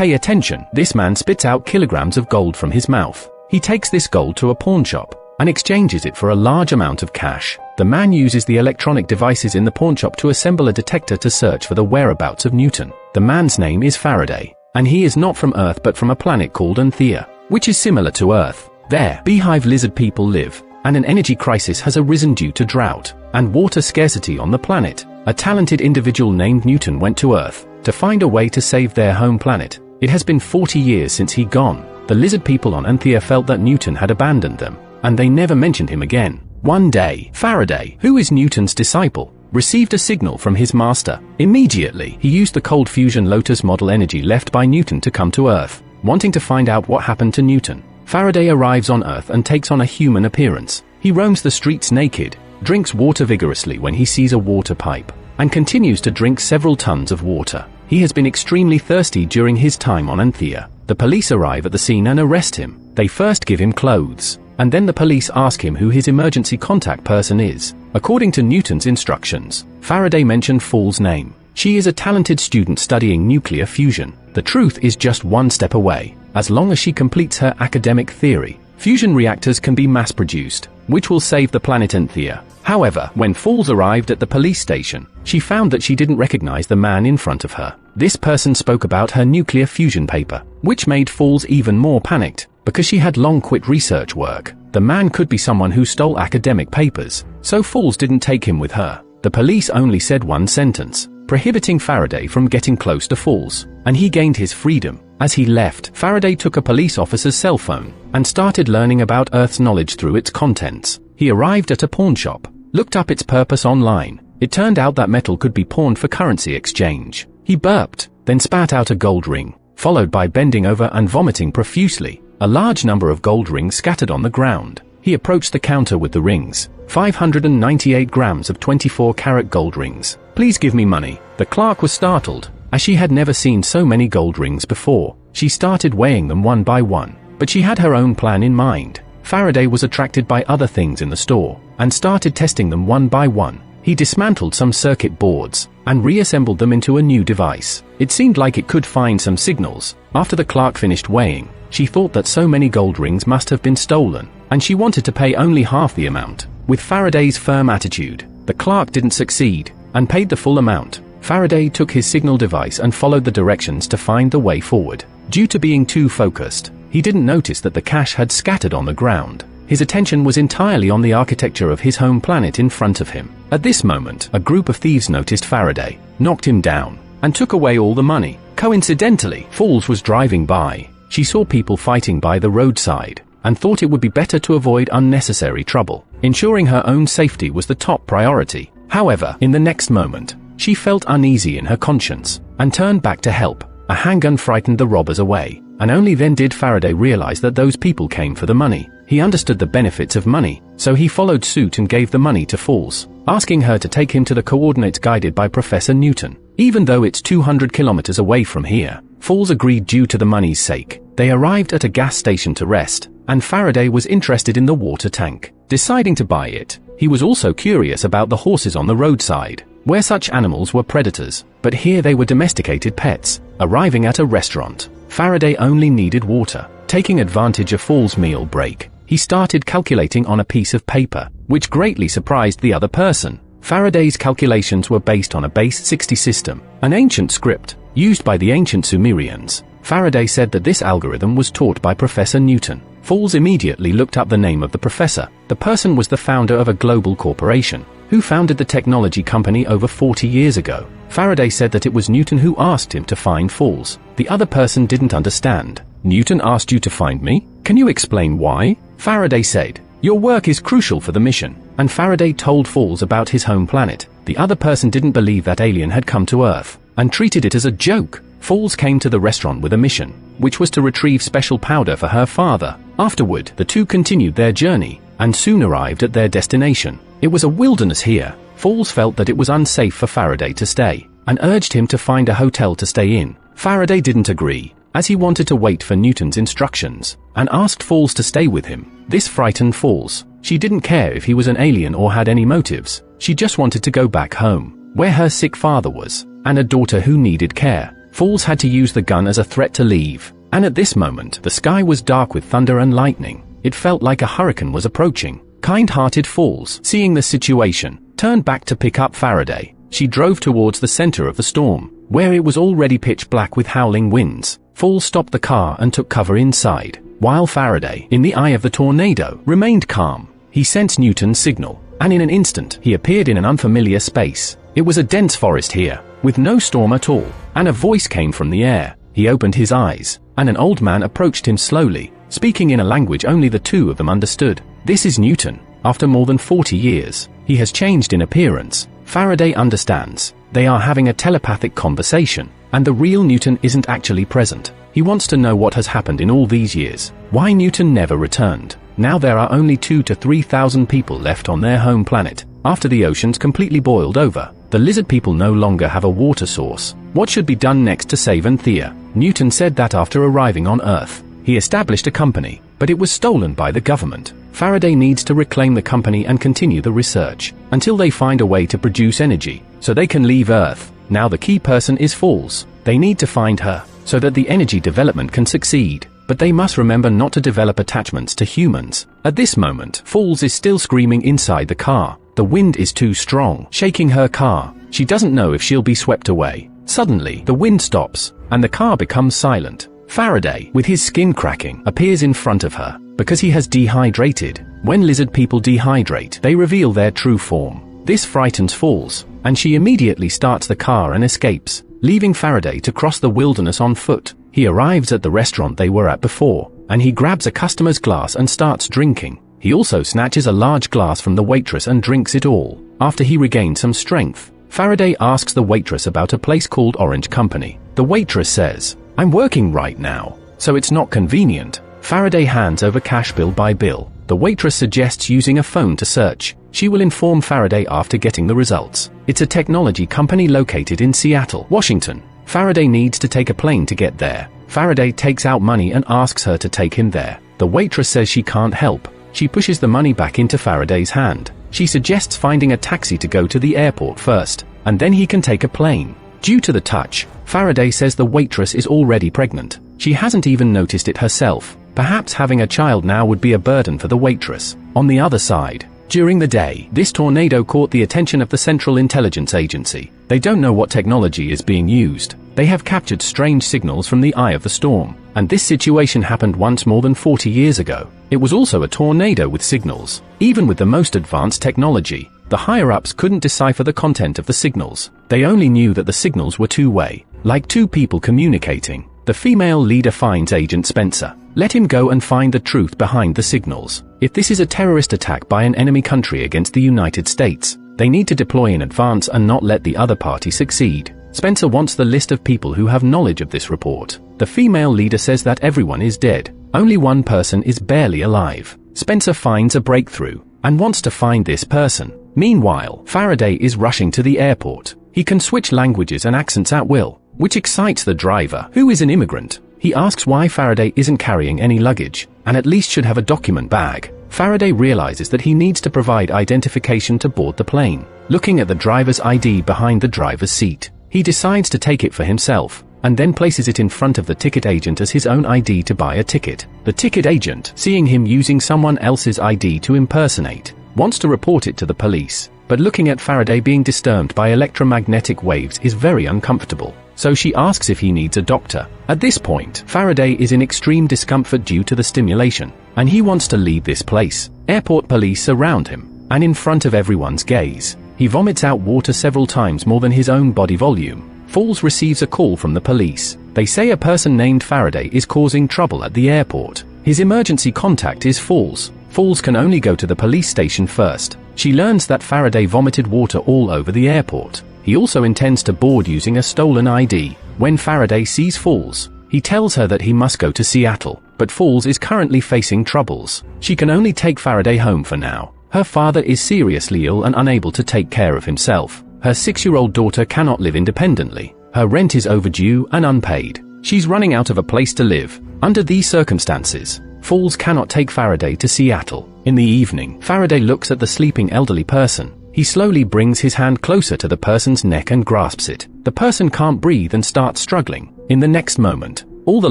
Pay attention. This man spits out kilograms of gold from his mouth. He takes this gold to a pawn shop and exchanges it for a large amount of cash. The man uses the electronic devices in the pawn shop to assemble a detector to search for the whereabouts of Newton. The man's name is Faraday, and he is not from Earth but from a planet called Anthea, which is similar to Earth. There, beehive lizard people live, and an energy crisis has arisen due to drought and water scarcity on the planet. A talented individual named Newton went to Earth to find a way to save their home planet. It has been 40 years since he gone. The lizard people on Anthea felt that Newton had abandoned them, and they never mentioned him again. One day, Faraday, who is Newton's disciple, received a signal from his master. Immediately, he used the cold fusion Lotus model energy left by Newton to come to Earth, wanting to find out what happened to Newton. Faraday arrives on Earth and takes on a human appearance. He roams the streets naked, drinks water vigorously when he sees a water pipe, and continues to drink several tons of water. He has been extremely thirsty during his time on Anthea. The police arrive at the scene and arrest him. They first give him clothes, and then the police ask him who his emergency contact person is. According to Newton's instructions, Faraday mentioned Fall's name. She is a talented student studying nuclear fusion. The truth is just one step away. As long as she completes her academic theory, fusion reactors can be mass-produced, which will save the planet Anthea. However, when Falls arrived at the police station, she found that she didn't recognize the man in front of her. This person spoke about her nuclear fusion paper, which made Falls even more panicked, because she had long quit research work. The man could be someone who stole academic papers, so Falls didn't take him with her. The police only said one sentence, prohibiting Faraday from getting close to Falls, and he gained his freedom. As he left, Faraday took a police officer's cell phone and started learning about Earth's knowledge through its contents. He arrived at a pawn shop, looked up its purpose online. It turned out that metal could be pawned for currency exchange. He burped, then spat out a gold ring, followed by bending over and vomiting profusely. A large number of gold rings scattered on the ground. He approached the counter with the rings. 598 grams of 24-karat gold rings. Please give me money. The clerk was startled, as she had never seen so many gold rings before. She started weighing them one by one, but she had her own plan in mind. Faraday was attracted by other things in the store, and started testing them one by one. He dismantled some circuit boards, and reassembled them into a new device. It seemed like it could find some signals. After the clerk finished weighing, she thought that so many gold rings must have been stolen, and she wanted to pay only half the amount. With Faraday's firm attitude, the clerk didn't succeed, and paid the full amount. Faraday took his signal device and followed the directions to find the way forward. Due to being too focused, he didn't notice that the cash had scattered on the ground. His attention was entirely on the architecture of his home planet in front of him. At this moment, a group of thieves noticed Faraday, knocked him down, and took away all the money. Coincidentally, Falls was driving by. She saw people fighting by the roadside, and thought it would be better to avoid unnecessary trouble. Ensuring her own safety was the top priority. However, in the next moment, she felt uneasy in her conscience, and turned back to help. A handgun frightened the robbers away, and only then did Faraday realize that those people came for the money. He understood the benefits of money, so he followed suit and gave the money to Falls, asking her to take him to the coordinates guided by Professor Newton. Even though it's 200 kilometers away from here, Falls agreed due to the money's sake. They arrived at a gas station to rest, and Faraday was interested in the water tank. Deciding to buy it, he was also curious about the horses on the roadside, where such animals were predators, but here they were domesticated pets. Arriving at a restaurant, Faraday only needed water. Taking advantage of Falls' meal break, he started calculating on a piece of paper, which greatly surprised the other person. Faraday's calculations were based on a base 60 system, an ancient script, used by the ancient Sumerians. Faraday said that this algorithm was taught by Professor Newton. Falls immediately looked up the name of the professor. The person was the founder of a global corporation, who founded the technology company over 40 years ago. Faraday said that it was Newton who asked him to find Falls. The other person didn't understand. Newton asked you to find me? Can you explain why? Faraday said, your work is crucial for the mission. And Faraday told Falls about his home planet. The other person didn't believe that alien had come to Earth, and treated it as a joke. Falls came to the restaurant with a mission, which was to retrieve special powder for her father. Afterward, the two continued their journey, and soon arrived at their destination. It was a wilderness here. Falls felt that it was unsafe for Faraday to stay, and urged him to find a hotel to stay in. Faraday didn't agree, as he wanted to wait for Newton's instructions, and asked Falls to stay with him. This frightened Falls. She didn't care if he was an alien or had any motives. She just wanted to go back home, where her sick father was, and a daughter who needed care. Fools had to use the gun as a threat to leave. And at this moment, the sky was dark with thunder and lightning. It felt like a hurricane was approaching. Kind-hearted Fools, seeing the situation, turned back to pick up Faraday. She drove towards the center of the storm, where it was already pitch black with howling winds. Fools stopped the car and took cover inside, while Faraday, in the eye of the tornado, remained calm. He sensed Newton's signal, and in an instant, he appeared in an unfamiliar space. It was a dense forest here, with no storm at all, and a voice came from the air. He opened his eyes, and an old man approached him slowly, speaking in a language only the two of them understood. This is Newton. After more than 40 years, he has changed in appearance. Faraday understands. They are having a telepathic conversation, and the real Newton isn't actually present. He wants to know what has happened in all these years, why Newton never returned. Now there are only 2,000 to 3,000 people left on their home planet. After the oceans completely boiled over, the lizard people no longer have a water source. What should be done next to save Anthea? Newton said that after arriving on Earth, he established a company, but it was stolen by the government. Faraday needs to reclaim the company and continue the research, until they find a way to produce energy, so they can leave Earth. Now the key person is Fools. They need to find her, so that the energy development can succeed. But they must remember not to develop attachments to humans. At this moment, Fools is still screaming inside the car. The wind is too strong, shaking her car. She doesn't know if she'll be swept away. Suddenly, the wind stops, and the car becomes silent. Faraday, with his skin cracking, appears in front of her, because he has dehydrated. When lizard people dehydrate, they reveal their true form. This frightens Fools, and she immediately starts the car and escapes, leaving Faraday to cross the wilderness on foot. He arrives at the restaurant they were at before, and he grabs a customer's glass and starts drinking. He also snatches a large glass from the waitress and drinks it all. After he regains some strength, Faraday asks the waitress about a place called Orange Company. The waitress says, "I'm working right now, so it's not convenient." Faraday hands over cash bill by bill. The waitress suggests using a phone to search. She will inform Faraday after getting the results. It's a technology company located in Seattle, Washington. Faraday needs to take a plane to get there. Faraday takes out money and asks her to take him there. The waitress says she can't help. She pushes the money back into Faraday's hand. She suggests finding a taxi to go to the airport first, and then he can take a plane. Due to the touch, Faraday says the waitress is already pregnant. She hasn't even noticed it herself. Perhaps having a child now would be a burden for the waitress. On the other side, during the day, this tornado caught the attention of the Central Intelligence Agency. They don't know what technology is being used. They have captured strange signals from the eye of the storm, and this situation happened once more than 40 years ago. It was also a tornado with signals. Even with the most advanced technology, the higher-ups couldn't decipher the content of the signals. They only knew that the signals were two-way, like two people communicating. The female leader finds Agent Spencer. Let him go and find the truth behind the signals. If this is a terrorist attack by an enemy country against the United States, they need to deploy in advance and not let the other party succeed. Spencer wants the list of people who have knowledge of this report. The female leader says that everyone is dead. Only one person is barely alive. Spencer finds a breakthrough and wants to find this person. Meanwhile, Faraday is rushing to the airport. He can switch languages and accents at will, which excites the driver, who is an immigrant. He asks why Faraday isn't carrying any luggage, and at least should have a document bag. Faraday realizes that he needs to provide identification to board the plane. Looking at the driver's ID behind the driver's seat, he decides to take it for himself, and then places it in front of the ticket agent as his own ID to buy a ticket. The ticket agent, seeing him using someone else's ID to impersonate, wants to report it to the police, but looking at Faraday being disturbed by electromagnetic waves is very uncomfortable. So she asks if he needs a doctor. At this point, Faraday is in extreme discomfort due to the stimulation, and he wants to leave this place. Airport police surround him, and in front of everyone's gaze, he vomits out water several times more than his own body volume. Fools receives a call from the police. They say a person named Faraday is causing trouble at the airport. His emergency contact is Fools. Fools can only go to the police station first. She learns that Faraday vomited water all over the airport. He also intends to board using a stolen ID. When Faraday sees Fools, he tells her that he must go to Seattle, but Fools is currently facing troubles. She can only take Faraday home for now. Her father is seriously ill and unable to take care of himself. Her 6-year-old daughter cannot live independently. Her rent is overdue and unpaid. She's running out of a place to live. Under these circumstances, Fools cannot take Faraday to Seattle. In the evening, Faraday looks at the sleeping elderly person. He slowly brings his hand closer to the person's neck and grasps it. The person can't breathe and starts struggling. In the next moment, all the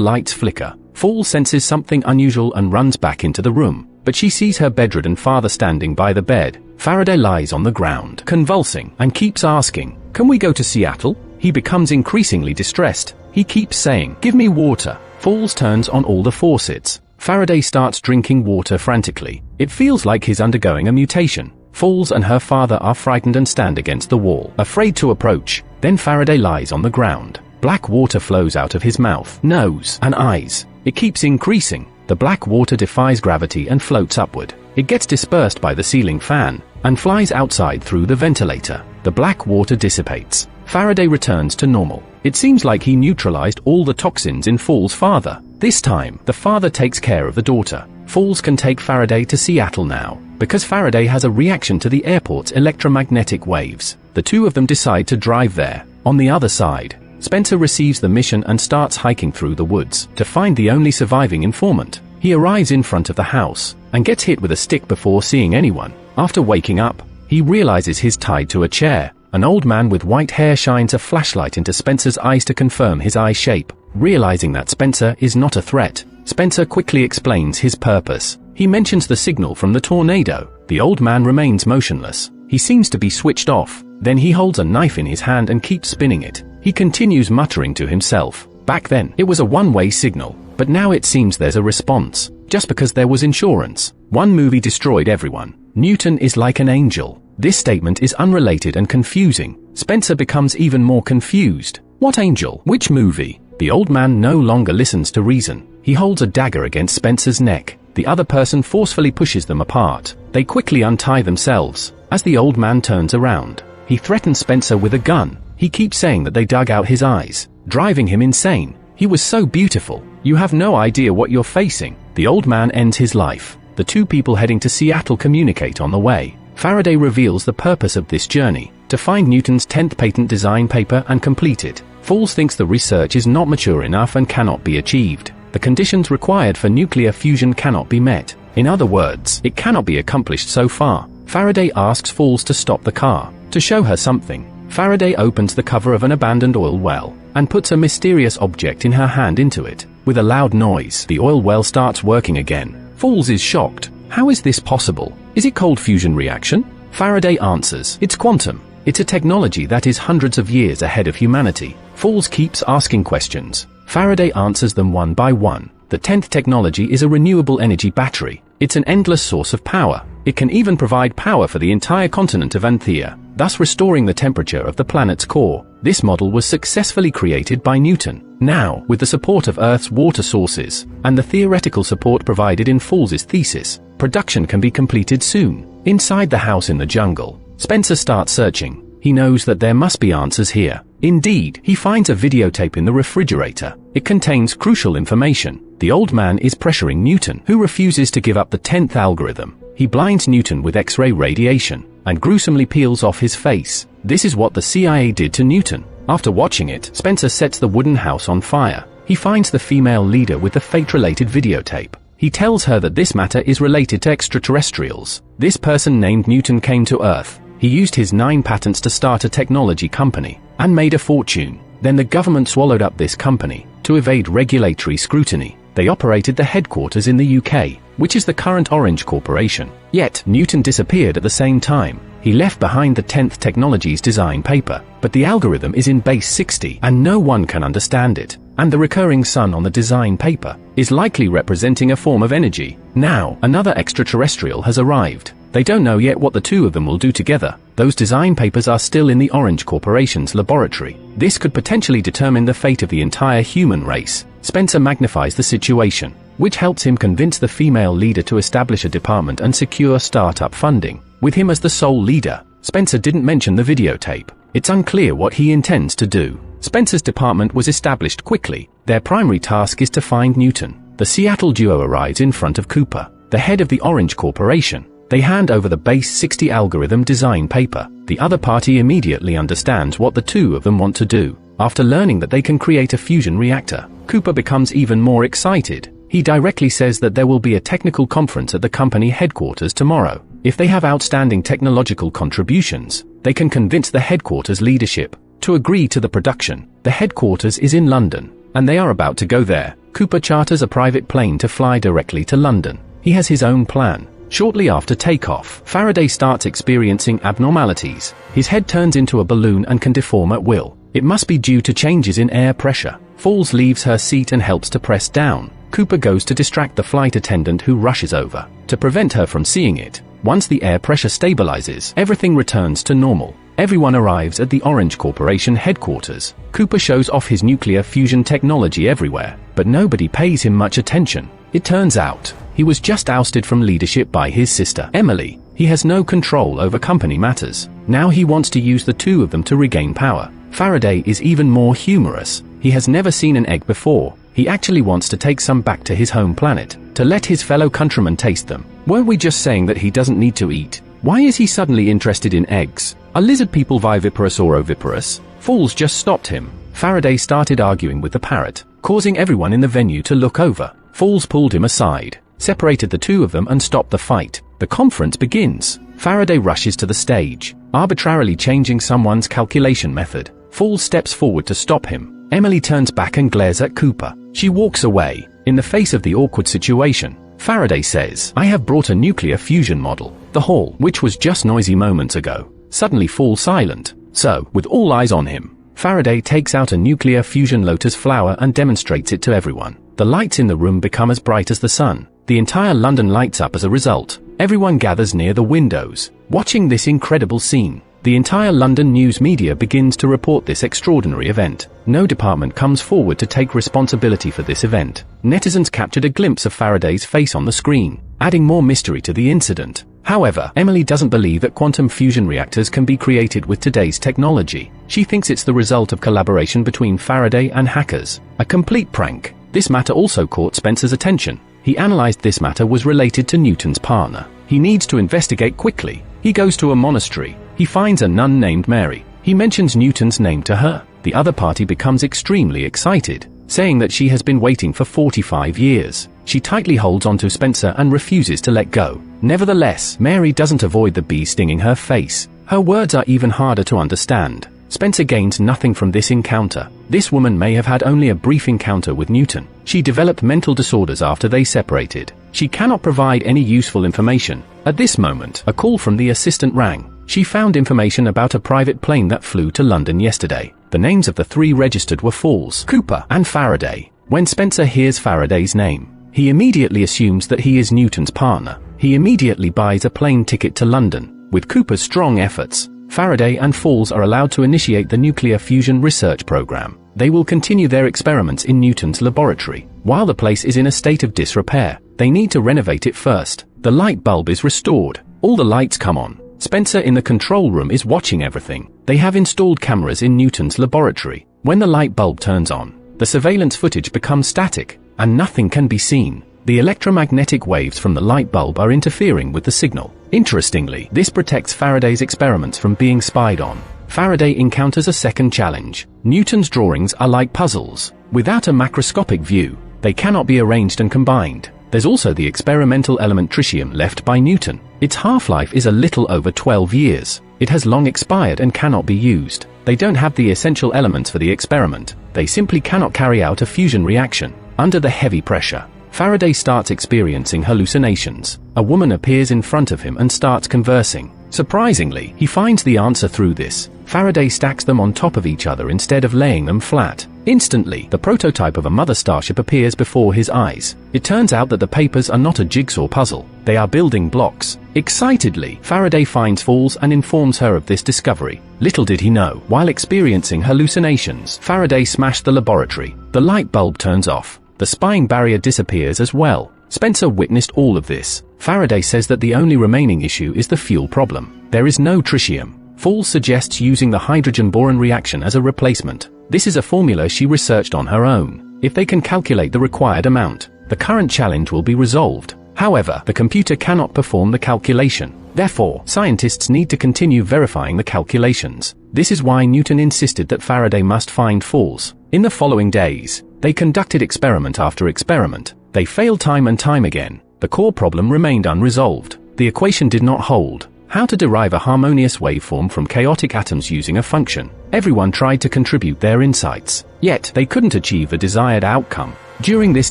lights flicker. Falls senses something unusual and runs back into the room, but she sees her bedridden father standing by the bed. Faraday lies on the ground, convulsing, and keeps asking, "Can we go to Seattle?" He becomes increasingly distressed. He keeps saying, "Give me water." Falls turns on all the faucets. Faraday starts drinking water frantically. It feels like he's undergoing a mutation. Falls and her father are frightened and stand against the wall, afraid to approach. Then Faraday lies on the ground. Black water flows out of his mouth, nose, and eyes. It keeps increasing. The black water defies gravity and floats upward. It gets dispersed by the ceiling fan and flies outside through the ventilator. The black water dissipates. Faraday returns to normal. It seems like he neutralized all the toxins in Falls' father. This time, the father takes care of the daughter. Falls can take Faraday to Seattle now, because Faraday has a reaction to the airport's electromagnetic waves. The two of them decide to drive there. On the other side, Spencer receives the mission and starts hiking through the woods to find the only surviving informant. He arrives in front of the house and gets hit with a stick before seeing anyone. After waking up, he realizes he's tied to a chair. An old man with white hair shines a flashlight into Spencer's eyes to confirm his eye shape. Realizing that Spencer is not a threat, Spencer quickly explains his purpose. He mentions the signal from the tornado. The old man remains motionless. He seems to be switched off. Then he holds a knife in his hand and keeps spinning it. He continues muttering to himself. Back then, it was a one-way signal, but now it seems there's a response. Just because there was insurance. One movie destroyed everyone. Newton is like an angel. This statement is unrelated and confusing. Spencer becomes even more confused. What angel? Which movie? The old man no longer listens to reason. He holds a dagger against Spencer's neck. The other person forcefully pushes them apart. They quickly untie themselves. As the old man turns around, he threatens Spencer with a gun. He keeps saying that they dug out his eyes, driving him insane. He was so beautiful. You have no idea what you're facing. The old man ends his life. The two people heading to Seattle communicate on the way. Faraday reveals the purpose of this journey, to find Newton's 10th patent design paper and complete it. Falls thinks the research is not mature enough and cannot be achieved. The conditions required for nuclear fusion cannot be met. In other words, it cannot be accomplished so far. Faraday asks Falls to stop the car, to show her something. Faraday opens the cover of an abandoned oil well, and puts a mysterious object in her hand into it. With a loud noise, the oil well starts working again. Falls is shocked. How is this possible? Is it cold fusion reaction? Faraday answers, it's quantum. It's a technology that is hundreds of years ahead of humanity. Falls keeps asking questions. Faraday answers them one by one. The 10th technology is a renewable energy battery. It's an endless source of power. It can even provide power for the entire continent of Anthea, thus restoring the temperature of the planet's core. This model was successfully created by Newton. Now, with the support of Earth's water sources, and the theoretical support provided in Falls' thesis, production can be completed soon. Inside the house in the jungle, Spencer starts searching. He knows that there must be answers here. Indeed, he finds a videotape in the refrigerator. It contains crucial information. The old man is pressuring Newton, who refuses to give up the 10th algorithm. He blinds Newton with X-ray radiation, and gruesomely peels off his face. This is what the CIA did to Newton. After watching it, Spencer sets the wooden house on fire. He finds the female leader with the fate-related videotape. He tells her that this matter is related to extraterrestrials. This person named Newton came to Earth. He used his 9 patents to start a technology company, and made a fortune. Then the government swallowed up this company, to evade regulatory scrutiny. They operated the headquarters in the UK, which is the current Orange Corporation. Yet, Newton disappeared at the same time. He left behind the 10th technology's design paper, but the algorithm is in base 60 and no one can understand it. And the recurring sun on the design paper is likely representing a form of energy. Now, another extraterrestrial has arrived. They don't know yet what the two of them will do together. Those design papers are still in the Orange Corporation's laboratory. This could potentially determine the fate of the entire human race. Spencer magnifies the situation, which helps him convince the female leader to establish a department and secure startup funding. With him as the sole leader, Spencer didn't mention the videotape. It's unclear what he intends to do. Spencer's department was established quickly. Their primary task is to find Newton. The Seattle duo arrives in front of Cooper, the head of the Orange Corporation. They hand over the base 60 algorithm design paper. The other party immediately understands what the two of them want to do. After learning that they can create a fusion reactor, Cooper becomes even more excited. He directly says that there will be a technical conference at the company headquarters tomorrow. If they have outstanding technological contributions, they can convince the headquarters leadership to agree to the production. The headquarters is in London, and they are about to go there. Cooper charters a private plane to fly directly to London. He has his own plan. Shortly after takeoff, Faraday starts experiencing abnormalities. His head turns into a balloon and can deform at will. It must be due to changes in air pressure. Falls leaves her seat and helps to press down. Cooper goes to distract the flight attendant, who rushes over to prevent her from seeing it. Once the air pressure stabilizes, everything returns to normal. Everyone arrives at the Orange Corporation headquarters. Cooper shows off his nuclear fusion technology everywhere, but nobody pays him much attention. It turns out, he was just ousted from leadership by his sister, Emily. He has no control over company matters. Now he wants to use the two of them to regain power. Faraday is even more humorous. He has never seen an egg before. He actually wants to take some back to his home planet, to let his fellow countrymen taste them. Weren't we just saying that he doesn't need to eat? Why is he suddenly interested in eggs? Are lizard people viviparous or oviparous? Falls just stopped him. Faraday started arguing with the parrot, causing everyone in the venue to look over. Falls pulled him aside, separated the two of them and stopped the fight. The conference begins. Faraday rushes to the stage, arbitrarily changing someone's calculation method. Falls steps forward to stop him. Emily turns back and glares at Cooper. She walks away. In the face of the awkward situation, Faraday says, "I have brought a nuclear fusion model." The hall, which was just noisy moments ago, suddenly falls silent. So, with all eyes on him, Faraday takes out a nuclear fusion lotus flower and demonstrates it to everyone. The lights in the room become as bright as the sun. The entire London lights up as a result. Everyone gathers near the windows, watching this incredible scene. The entire London news media begins to report this extraordinary event. No department comes forward to take responsibility for this event. Netizens captured a glimpse of Faraday's face on the screen, adding more mystery to the incident. However, Emily doesn't believe that quantum fusion reactors can be created with today's technology. She thinks it's the result of collaboration between Faraday and hackers. A complete prank. This matter also caught Spencer's attention. He analyzed this matter was related to Newton's partner. He needs to investigate quickly. He goes to a monastery. He finds a nun named Mary. He mentions Newton's name to her. The other party becomes extremely excited, saying that she has been waiting for 45 years. She tightly holds onto Spencer and refuses to let go. Nevertheless, Mary doesn't avoid the bee stinging her face. Her words are even harder to understand. Spencer gains nothing from this encounter. This woman may have had only a brief encounter with Newton. She developed mental disorders after they separated. She cannot provide any useful information. At this moment, a call from the assistant rang. She found information about a private plane that flew to London yesterday. The names of the three registered were Falls, Cooper, and Faraday. When Spencer hears Faraday's name, he immediately assumes that he is Newton's partner. He immediately buys a plane ticket to London. With Cooper's strong efforts, Faraday and Falls are allowed to initiate the nuclear fusion research program. They will continue their experiments in Newton's laboratory. While the place is in a state of disrepair, they need to renovate it first. The light bulb is restored. All the lights come on. Spencer in the control room is watching everything. They have installed cameras in Newton's laboratory. When the light bulb turns on, the surveillance footage becomes static, and nothing can be seen. The electromagnetic waves from the light bulb are interfering with the signal. Interestingly, this protects Faraday's experiments from being spied on. Faraday encounters a second challenge. Newton's drawings are like puzzles. Without a macroscopic view, they cannot be arranged and combined. There's also the experimental element tritium left by Newton. Its half-life is a little over 12 years. It has long expired and cannot be used. They don't have the essential elements for the experiment. They simply cannot carry out a fusion reaction. Under the heavy pressure, Faraday starts experiencing hallucinations. A woman appears in front of him and starts conversing. Surprisingly, he finds the answer through this. Faraday stacks them on top of each other instead of laying them flat. Instantly, the prototype of a mother starship appears before his eyes. It turns out that the papers are not a jigsaw puzzle. They are building blocks. Excitedly, Faraday finds Falls and informs her of this discovery. Little did he know, while experiencing hallucinations, Faraday smashed the laboratory. The light bulb turns off. The spying barrier disappears as well. Spencer witnessed all of this. Faraday says that the only remaining issue is the fuel problem. There is no tritium. Falls suggests using the hydrogen-boron reaction as a replacement. This is a formula she researched on her own. If they can calculate the required amount, the current challenge will be resolved. However, the computer cannot perform the calculation. Therefore, scientists need to continue verifying the calculations. This is why Newton insisted that Faraday must find Falls. In the following days, they conducted experiment after experiment. They failed time and time again. The core problem remained unresolved. The equation did not hold. How to derive a harmonious waveform from chaotic atoms using a function. Everyone tried to contribute their insights, yet they couldn't achieve the desired outcome. During this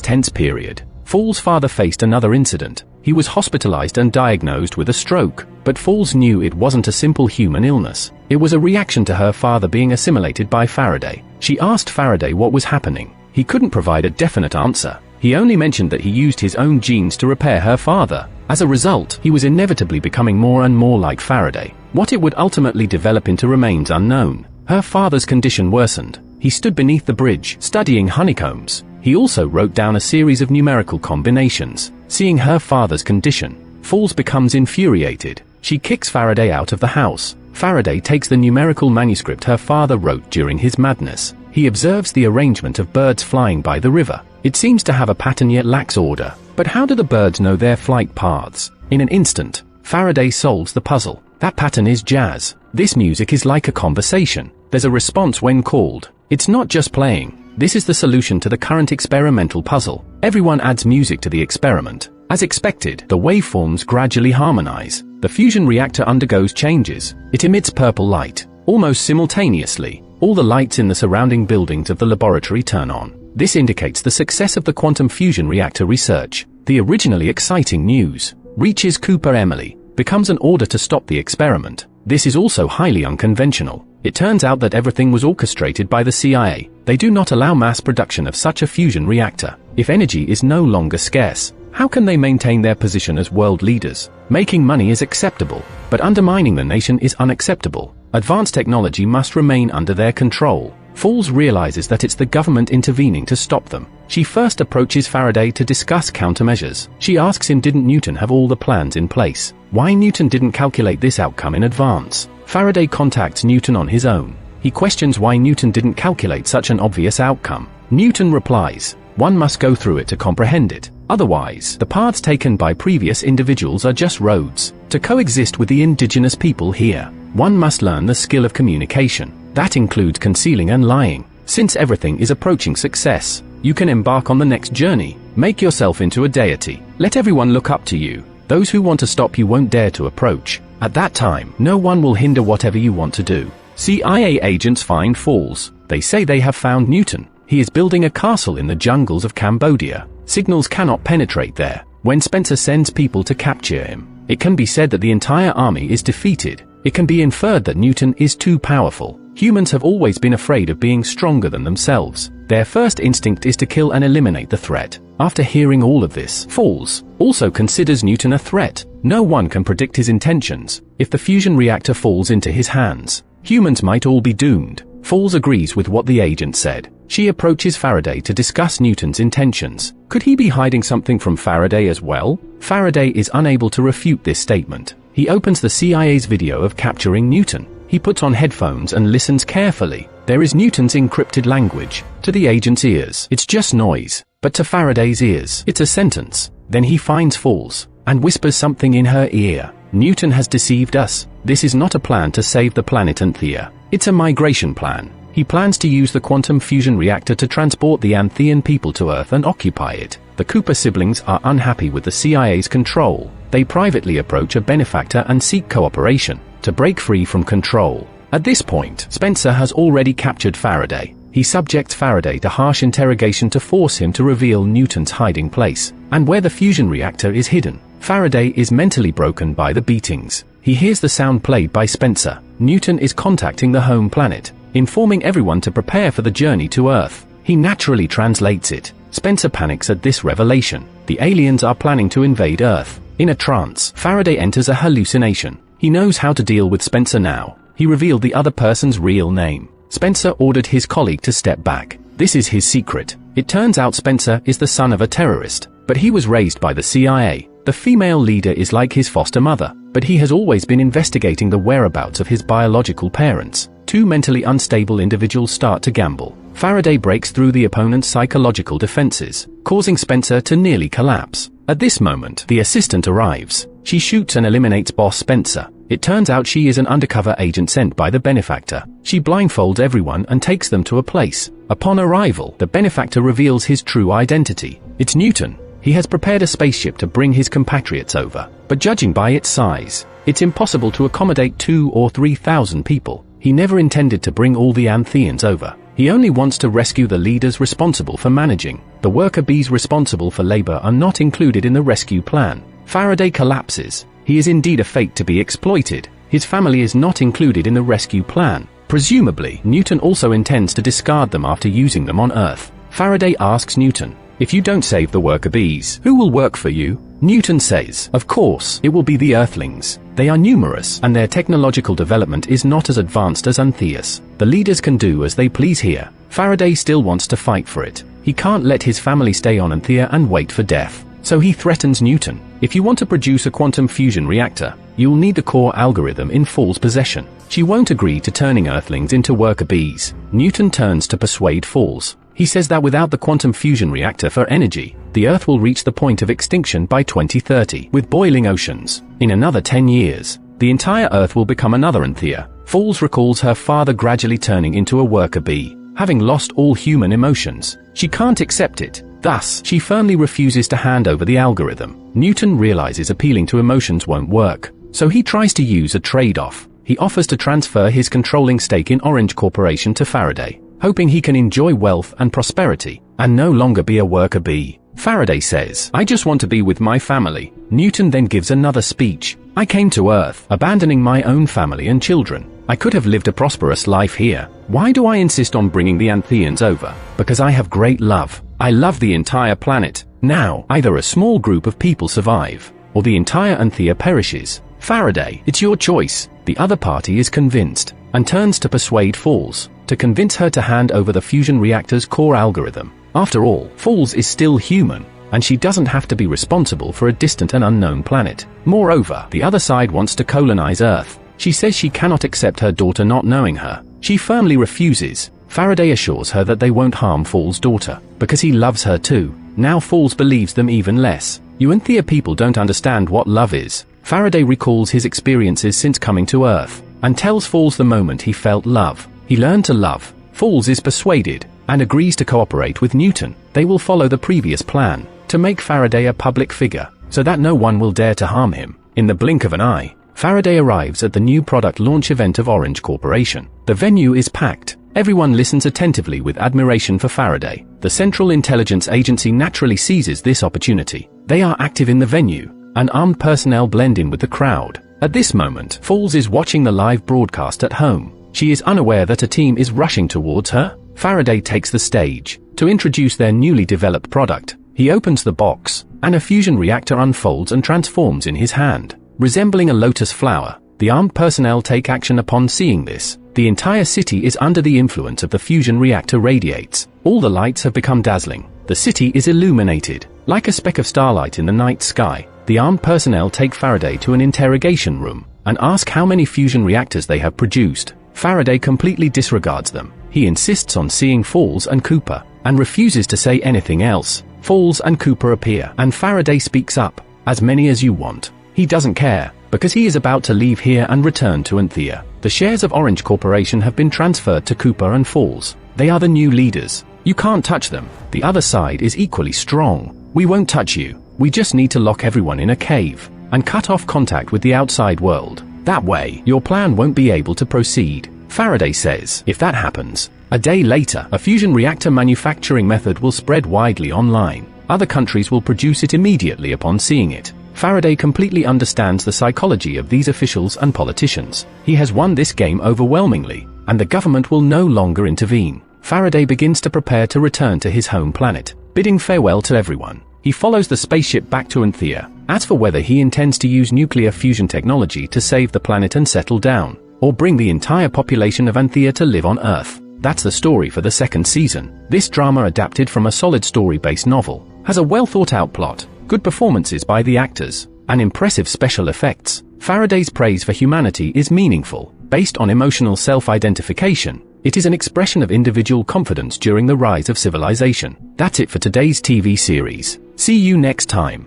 tense period, Fool's father faced another incident. He was hospitalized and diagnosed with a stroke, but Fool's knew it wasn't a simple human illness. It was a reaction to her father being assimilated by Faraday. She asked Faraday what was happening. He couldn't provide a definite answer. He only mentioned that he used his own genes to repair her father. As a result, he was inevitably becoming more and more like Faraday. What it would ultimately develop into remains unknown. Her father's condition worsened. He stood beneath the bridge, studying honeycombs. He also wrote down a series of numerical combinations. Seeing her father's condition, Fool's becomes infuriated. She kicks Faraday out of the house. Faraday takes the numerical manuscript her father wrote during his madness. He observes the arrangement of birds flying by the river. It seems to have a pattern yet lacks order. But how do the birds know their flight paths? In an instant, Faraday solves the puzzle. That pattern is jazz. This music is like a conversation. There's a response when called. It's not just playing. This is the solution to the current experimental puzzle. Everyone adds music to the experiment. As expected, the waveforms gradually harmonize. The fusion reactor undergoes changes. It emits purple light. Almost simultaneously, all the lights in the surrounding buildings of the laboratory turn on. This indicates the success of the quantum fusion reactor research. The originally exciting news reaches Cooper Emily, becomes an order to stop the experiment. This is also highly unconventional. It turns out that everything was orchestrated by the CIA. They do not allow mass production of such a fusion reactor. If energy is no longer scarce, how can they maintain their position as world leaders? Making money is acceptable, but undermining the nation is unacceptable. Advanced technology must remain under their control. Fool's realizes that it's the government intervening to stop them. She first approaches Faraday to discuss countermeasures. She asks him, didn't Newton have all the plans in place? Why Newton didn't calculate this outcome in advance? Faraday contacts Newton on his own. He questions why Newton didn't calculate such an obvious outcome. Newton replies, one must go through it to comprehend it. Otherwise, the paths taken by previous individuals are just roads. To coexist with the indigenous people here, one must learn the skill of communication. That includes concealing and lying. Since everything is approaching success, you can embark on the next journey. Make yourself into a deity. Let everyone look up to you. Those who want to stop you won't dare to approach. At that time, no one will hinder whatever you want to do. CIA agents find Fool's. They say they have found Newton. He is building a castle in the jungles of Cambodia. Signals cannot penetrate there. When Spencer sends people to capture him, it can be said that the entire army is defeated. It can be inferred that Newton is too powerful. Humans have always been afraid of being stronger than themselves. Their first instinct is to kill and eliminate the threat. After hearing all of this, Fool's also considers Newton a threat. No one can predict his intentions. If the fusion reactor falls into his hands, humans might all be doomed. Fool's agrees with what the agent said. She approaches Faraday to discuss Newton's intentions. Could he be hiding something from Faraday as well? Faraday is unable to refute this statement. He opens the CIA's video of capturing Newton. He puts on headphones and listens carefully. There is Newton's encrypted language. To the agent's ears, it's just noise. But to Faraday's ears, it's a sentence. Then he finds Fool's and whispers something in her ear. Newton has deceived us. This is not a plan to save the planet Anthea. It's a migration plan. He plans to use the quantum fusion reactor to transport the Anthean people to Earth and occupy it. The Cooper siblings are unhappy with the CIA's control. They privately approach a benefactor and seek cooperation to break free from control. At this point, Spencer has already captured Faraday. He subjects Faraday to harsh interrogation to force him to reveal Newton's hiding place and where the fusion reactor is hidden. Faraday is mentally broken by the beatings. He hears the sound played by Spencer. Newton is contacting the home planet, informing everyone to prepare for the journey to Earth. He naturally translates it. Spencer panics at this revelation. The aliens are planning to invade Earth. In a trance, Faraday enters a hallucination. He knows how to deal with Spencer now. He revealed the other person's real name. Spencer ordered his colleague to step back. This is his secret. It turns out Spencer is the son of a terrorist, but he was raised by the CIA. The female leader is like his foster mother, but he has always been investigating the whereabouts of his biological parents. Two mentally unstable individuals start to gamble. Faraday breaks through the opponent's psychological defenses, causing Spencer to nearly collapse. At this moment, the assistant arrives. She shoots and eliminates boss Spencer. It turns out she is an undercover agent sent by the benefactor. She blindfolds everyone and takes them to a place. Upon arrival, the benefactor reveals his true identity. It's Newton. He has prepared a spaceship to bring his compatriots over. but judging by its size, it's impossible to accommodate 2,000 or 3,000 people. He never intended to bring all the Antheans over. He only wants to rescue the leaders responsible for managing. The worker bees responsible for labor are not included in the rescue plan. Faraday collapses. He is indeed a fate to be exploited. His family is not included in the rescue plan. Presumably, Newton also intends to discard them after using them on Earth. Faraday asks Newton, "If you don't save the worker bees, who will work for you?" Newton says, "Of course, it will be the Earthlings. They are numerous, and their technological development is not as advanced as Antheus. The leaders can do as they please here." Faraday still wants to fight for it. He can't let his family stay on Anthea and wait for death. So he threatens Newton. "If you want to produce a quantum fusion reactor, you'll need the core algorithm in Fool's possession." She won't agree to turning Earthlings into worker bees. Newton turns to persuade Fools. He says that without the quantum fusion reactor for energy, the Earth will reach the point of extinction by 2030, with boiling oceans. In another 10 years, the entire Earth will become another Anthea. Fools recalls her father gradually turning into a worker bee, having lost all human emotions. She can't accept it. Thus, she firmly refuses to hand over the algorithm. Newton realizes appealing to emotions won't work, so he tries to use a trade-off. He offers to transfer his controlling stake in Orange Corporation to Faraday, hoping he can enjoy wealth and prosperity, and no longer be a worker bee. Faraday says, "I just want to be with my family." Newton then gives another speech. "I came to Earth, abandoning my own family and children. I could have lived a prosperous life here. Why do I insist on bringing the Antheans over? Because I have great love. I love the entire planet. Now, either a small group of people survive, or the entire Anthea perishes. Faraday, it's your choice." The other party is convinced, and turns to persuade Fools, to convince her to hand over the fusion reactor's core algorithm. After all, Fools is still human, and she doesn't have to be responsible for a distant and unknown planet. Moreover, the other side wants to colonize Earth. She says she cannot accept her daughter not knowing her. She firmly refuses. Faraday assures her that they won't harm Fools' daughter, because he loves her too. Now Fools believes them even less. "You Anthea people don't understand what love is." Faraday recalls his experiences since coming to Earth, and tells Fools the moment he felt love. He learned to love. Fools is persuaded, and agrees to cooperate with Newton. They will follow the previous plan, to make Faraday a public figure, so that no one will dare to harm him. In the blink of an eye, Faraday arrives at the new product launch event of Orange Corporation. The venue is packed. Everyone listens attentively with admiration for Faraday. The Central Intelligence Agency naturally seizes this opportunity. They are active in the venue, and armed personnel blend in with the crowd. At this moment, Fools is watching the live broadcast at home. She is unaware that a team is rushing towards her. Faraday takes the stage to introduce their newly developed product. He opens the box, and a fusion reactor unfolds and transforms in his hand, resembling a lotus flower. The armed personnel take action upon seeing this. The entire city is under the influence of the fusion reactor radiates. All the lights have become dazzling. The city is illuminated, like a speck of starlight in the night sky. The armed personnel take Faraday to an interrogation room, and ask how many fusion reactors they have produced. Faraday completely disregards them. He insists on seeing Fools and Cooper, and refuses to say anything else. Fools and Cooper appear, and Faraday speaks up. "As many as you want." He doesn't care, because he is about to leave here and return to Anthea. The shares of Orange Corporation have been transferred to Cooper and Fools. They are the new leaders. You can't touch them. The other side is equally strong. "We won't touch you. We just need to lock everyone in a cave, and cut off contact with the outside world. That way, your plan won't be able to proceed." Faraday says, if that happens, a day later, a fusion reactor manufacturing method will spread widely online. Other countries will produce it immediately upon seeing it. Faraday completely understands the psychology of these officials and politicians. He has won this game overwhelmingly, and the government will no longer intervene. Faraday begins to prepare to return to his home planet, bidding farewell to everyone. He follows the spaceship back to Anthea. As for whether he intends to use nuclear fusion technology to save the planet and settle down, or bring the entire population of Anthea to live on Earth, that's the story for the second season. This drama, adapted from a solid story-based novel, has a well-thought-out plot, good performances by the actors, and impressive special effects. Faraday's praise for humanity is meaningful. Based on emotional self-identification, it is an expression of individual confidence during the rise of civilization. That's it for today's TV series. See you next time.